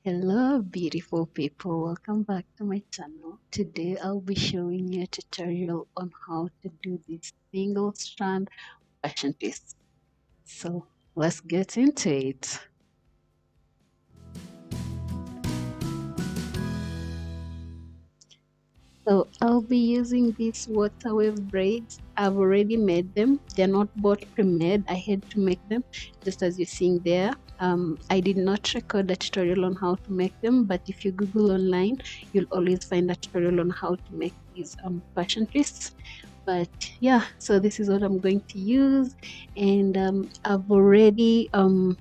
Hello beautiful people, welcome back to my channel. Today I'll be showing you a tutorial on how to do this single strand fashion twist. So let's get into it. So I'll be using these water wave braids. I've already made them. They're not bought pre-made. I had to make them just as you're seeing there. I did not record a tutorial on how to make them, but if you Google online, you'll always find a tutorial on how to make these fashion twists. But yeah, so this is what I'm going to use, and I've already done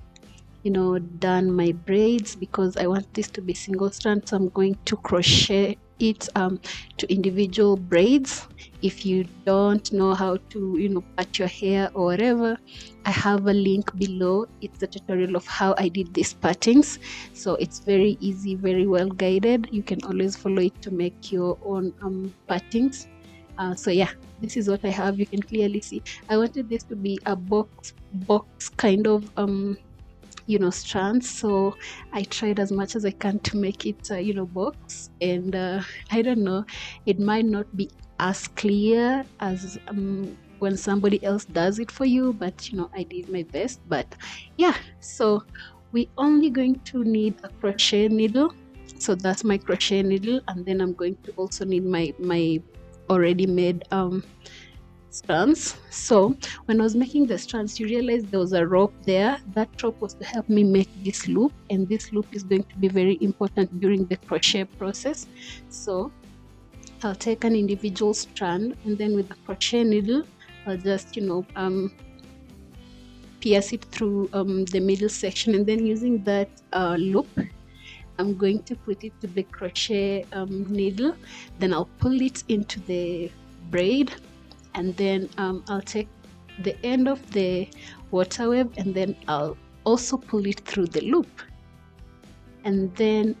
my braids because I want this to be single strand, so I'm going to crochet it to individual braids. If you don't know how to pat your hair or whatever, I have a link below. It's a tutorial of how I did these pattings, so it's very easy, very well guided. You can always follow it to make your own pattings. So yeah, this is what I have. You can clearly see I wanted this to be a box kind of strands, so I tried as much as I can to make it box, and I don't know, it might not be as clear as when somebody else does it for you, but I did my best. But yeah, so we only going to need a crochet needle, so that's my crochet needle, and then I'm going to also need my already made strands. So when I was making the strands, you realize there was a rope there. That rope was to help me make this loop, and this loop is going to be very important during the crochet process. So I'll take an individual strand, and then with the crochet needle I'll just pierce it through the middle section, and then using that loop I'm going to put it to the crochet needle. Then I'll pull it into the braid, and then I'll take the end of the water wave, and then I'll also pull it through the loop, and then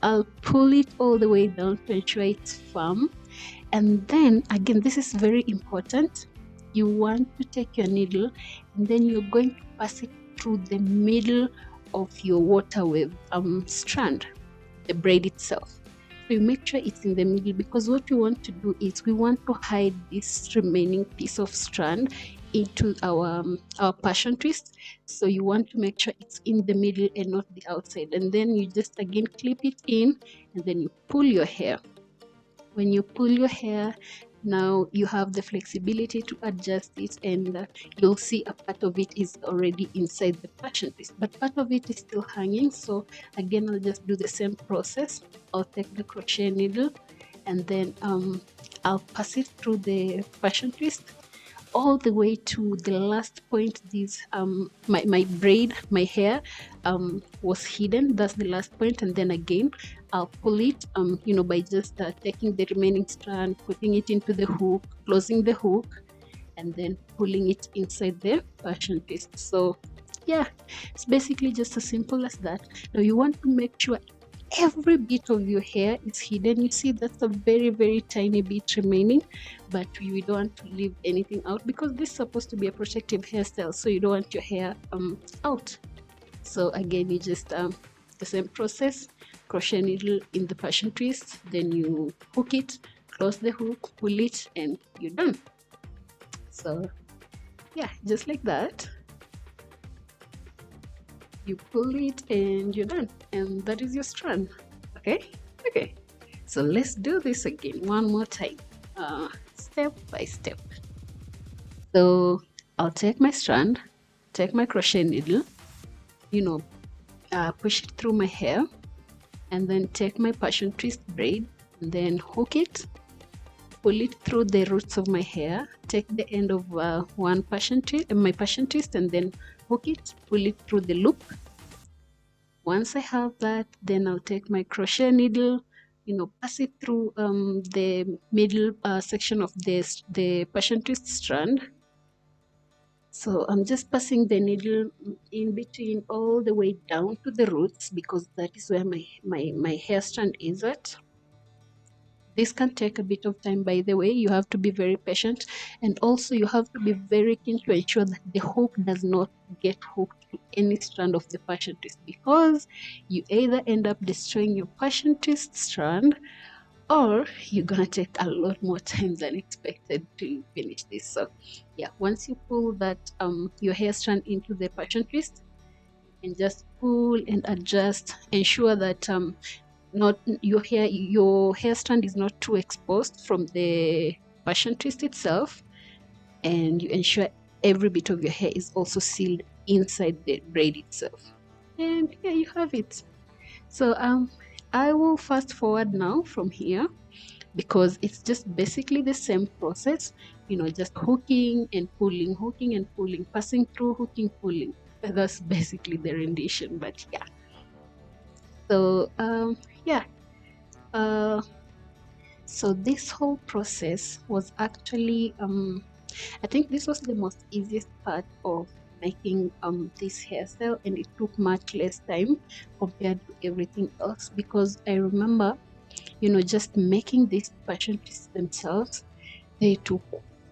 I'll pull it all the way down to ensure it's firm. And then again, this is very important, you want to take your needle and then you're going to pass it through the middle of your water wave strand, the braid itself. So you make sure it's in the middle, because what we want to do is we want to hide this remaining piece of strand into our passion twist. So you want to make sure it's in the middle and not the outside, and then you just again clip it in, and then you pull your hair. When you pull your hair, now you have the flexibility to adjust it, and you'll see a part of it is already inside the passion twist, but part of it is still hanging. So again, I'll just do the same process. I'll take the crochet needle, and then I'll pass it through the passion twist all the way to the last point. This my braid, my hair was hidden. That's the last point, and then again I'll pull it by just taking the remaining strand, putting it into the hook, closing the hook, and then pulling it inside the passion twist. So yeah, it's basically just as simple as that. Now you want to make sure every bit of your hair is hidden. You see, that's a very tiny bit remaining, but we don't want to leave anything out, because this is supposed to be a protective hairstyle, so you don't want your hair out. So again, you just the same process, crochet needle in the passion twist, then you hook it, close the hook, pull it, and you're done. So yeah, just like that, you pull it and you're done, and that is your strand. Okay, so let's do this again one more time, step by step. So I'll take my strand, take my crochet needle, push it through my hair, and then take my passion twist braid, and then hook it, pull it through the roots of my hair, take the end of one passion twist, my passion twist, and then hook it, pull it through the loop. Once I have that, then I'll take my crochet needle, pass it through the middle section of the passion twist strand. So I'm just passing the needle in between all the way down to the roots, because that is where my hair strand is at. This can take a bit of time, by the way. You have to be very patient, and also you have to be very keen to ensure that the hook does not get hooked to any strand of the passion twist, because you either end up destroying your passion twist strand, or you're gonna take a lot more time than expected to finish this. So yeah, once you pull that your hair strand into the passion twist, and just pull and adjust, ensure that not your hair strand is not too exposed from the passion twist itself, and you ensure every bit of your hair is also sealed inside the braid itself. And here you have it. So I will fast forward now from here, because it's just basically the same process, just hooking and pulling, passing through, hooking, pulling. That's basically the rendition. But yeah, so yeah uh, so this whole process was actually I think this was the most easiest part of making this hairstyle, and it took much less time compared to everything else, because I remember just making these passion twists themselves, they took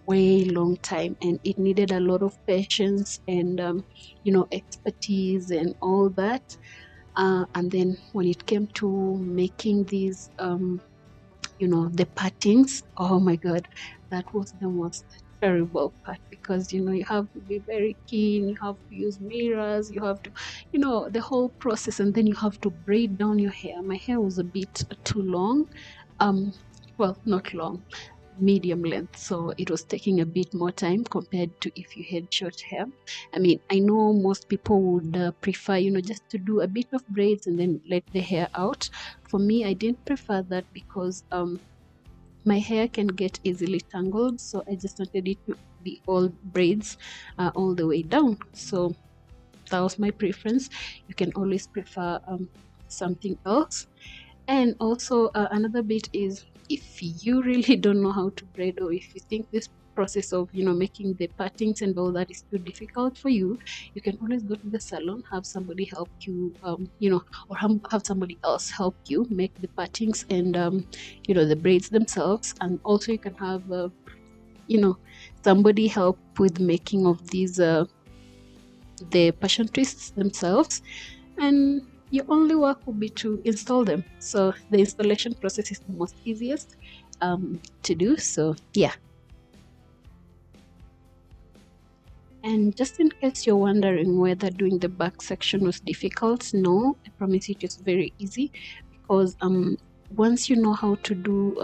way long time, and it needed a lot of patience and expertise and all that. And then when it came to making these the partings, oh my god, that was the most terrible part, because you have to be very keen, you have to use mirrors, you have to the whole process, and then you have to braid down your hair. My hair was a bit too long, um well, not long, medium length, so it was taking a bit more time compared to if you had short hair. I mean, I know most people would prefer just to do a bit of braids and then let the hair out. For me, I didn't prefer that, because my hair can get easily tangled, so I just wanted it to be all braids all the way down. So that was my preference. You can always prefer something else. And also another bit is, if you really don't know how to braid, or if you think this process of making the partings and all that is too difficult for you, you can always go to the salon, have somebody help you, or have somebody else help you make the partings and the braids themselves. And also you can have somebody help with making of these the passion twists themselves, and your only work will be to install them. So the installation process is the most easiest to do. So yeah. And just in case you're wondering whether doing the back section was difficult, no, I promise you it is very easy, because once you know how to do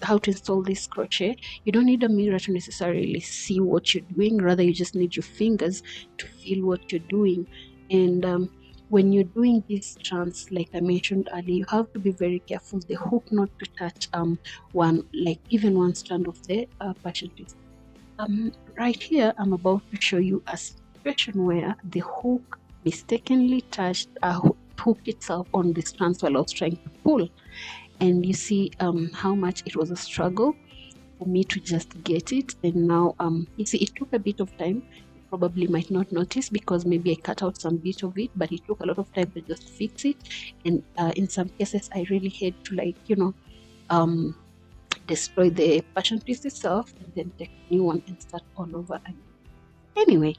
how to install this crochet, you don't need a mirror to necessarily see what you're doing. Rather, you just need your fingers to feel what you're doing. And when you're doing these strands, like I mentioned earlier, you have to be very careful the hook not to touch even one strand of the passion twist. Right here, I'm about to show you a situation where the hook mistakenly touched hook itself on the strands while I was trying to pull, and you see how much it was a struggle for me to just get it. And now you see, it took a bit of time. You probably might not notice, because maybe I cut out some bit of it, but it took a lot of time to just fix it. And in some cases, I really had to destroy the passion twist itself and then take a new one and start all over again. Anyway,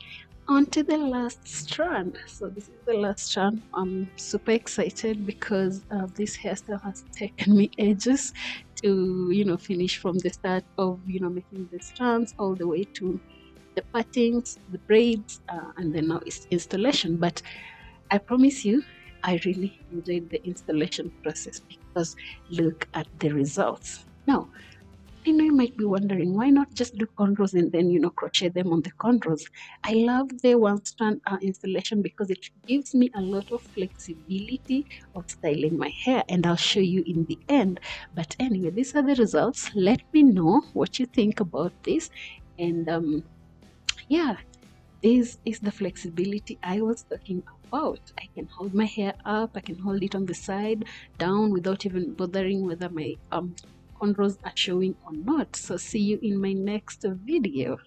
on to the last strand. So this is the last strand. I'm super excited, because this hairstyle has taken me ages to finish, from the start of making the strands all the way to the partings, the braids, and then now it's installation. But I promise you, I really enjoyed the installation process, because look at the results. Now, I know you might be wondering, why not just do cornrows and then crochet them on the cornrows? I love the one strand installation, because it gives me a lot of flexibility of styling my hair, and I'll show you in the end. But anyway, these are the results. Let me know what you think about this. And yeah, this is the flexibility I was talking about. I can hold my hair up, I can hold it on the side, down, without even bothering whether my cornrows are showing or not. So see you in my next video.